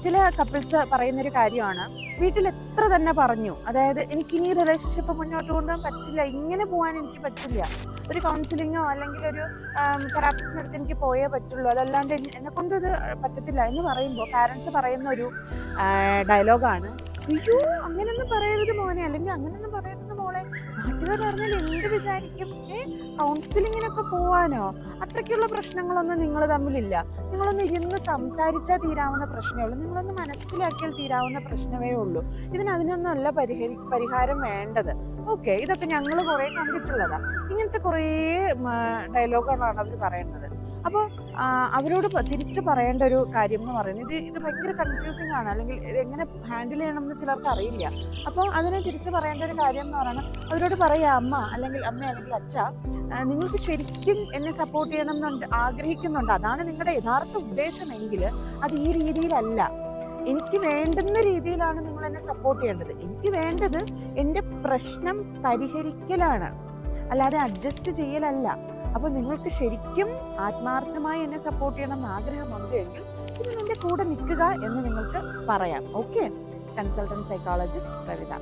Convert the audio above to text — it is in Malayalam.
ചില കപ്പിൾസ് പറയുന്നൊരു കാര്യമാണ്, വീട്ടിൽ എത്ര തന്നെ പറഞ്ഞു, അതായത് എനിക്കിനി റിലേഷൻഷിപ്പ് മുന്നോട്ട് കൊണ്ടുപോകാൻ പറ്റില്ല, ഇങ്ങനെ പോകാൻ എനിക്ക് പറ്റില്ല, ഒരു കൗൺസിലിങ്ങോ അല്ലെങ്കിൽ ഒരു തെറാപ്പിസ്റ്റിൻ്റെ അടുത്ത് എനിക്ക് പോയേ പറ്റുള്ളൂ, അതല്ലാണ്ട് എന്നെ കൊണ്ട് ഇത് പറ്റത്തില്ല എന്ന് പറയുമ്പോൾ പാരൻസ് പറയുന്ന ഒരു ഡയലോഗാണ്, അയ്യോ അങ്ങനൊന്നും പറയരുത് മോനെ, അല്ലെങ്കിൽ അങ്ങനൊന്നും പറയരുത് മോളെ, നാട്ടുകാർ പറഞ്ഞാൽ എന്ത് വിചാരിക്കും, കൗൺസിലിങ്ങിനൊക്കെ പോവാനോ, അത്രയ്ക്കുള്ള പ്രശ്നങ്ങളൊന്നും നിങ്ങൾ തമ്മിലില്ല, നിങ്ങളൊന്ന് ഇരുന്ന് സംസാരിച്ചാൽ തീരാവുന്ന പ്രശ്നമേ ഉള്ളൂ, നിങ്ങളൊന്ന് മനസ്സിലാക്കിയാൽ തീരാവുന്ന പ്രശ്നമേ ഉള്ളൂ, അതിനൊന്നും അല്ല പരിഹാരം വേണ്ടത്. ഓക്കെ, ഇതൊക്കെ ഞങ്ങൾ കുറേ കണ്ടിട്ടുള്ളതാണ്. ഇങ്ങനത്തെ കുറേ ഡയലോഗുകളാണ് അവർ പറയുന്നത്. അപ്പോൾ അവരോട് തിരിച്ചു പറയേണ്ട ഒരു കാര്യം എന്ന് പറയുന്നത്, ഇത് ഭയങ്കര കൺഫ്യൂസിങ് ആണ്, അല്ലെങ്കിൽ എങ്ങനെ ഹാൻഡിൽ ചെയ്യണമെന്ന് ചിലർക്ക് അറിയില്ല. അപ്പോൾ അതിനെ തിരിച്ചു പറയേണ്ട ഒരു കാര്യം എന്ന് പറയുന്നത്, അവരോട് പറയുക, അമ്മ അല്ലെങ്കിൽ അച്ഛ, നിങ്ങൾക്ക് ശരിക്കും എന്നെ സപ്പോർട്ട് ചെയ്യണം എന്നുണ്ട്, ആഗ്രഹിക്കുന്നുണ്ട്, അതാണ് നിങ്ങളുടെ യഥാർത്ഥ ഉദ്ദേശമെങ്കിൽ അത് ഈ രീതിയിലല്ല, എനിക്ക് വേണ്ടുന്ന രീതിയിലാണ് നിങ്ങൾ എന്നെ സപ്പോർട്ട് ചെയ്യേണ്ടത്. എനിക്ക് വേണ്ടത് എൻ്റെ പ്രശ്നം പരിഹരിക്കലാണ്, അല്ലാതെ അഡ്ജസ്റ്റ് ചെയ്യലല്ല. അപ്പോൾ നിങ്ങൾക്ക് ശരിക്കും ആത്മാർത്ഥമായി എന്നെ സപ്പോർട്ട് ചെയ്യണം എന്ന് ആഗ്രഹമുണ്ട് എങ്കിൽ ഇതിന് എൻ്റെ കൂടെ നിൽക്കുക എന്ന് നിങ്ങൾക്ക് പറയാം. Okay, consultant psychologist Pravitha.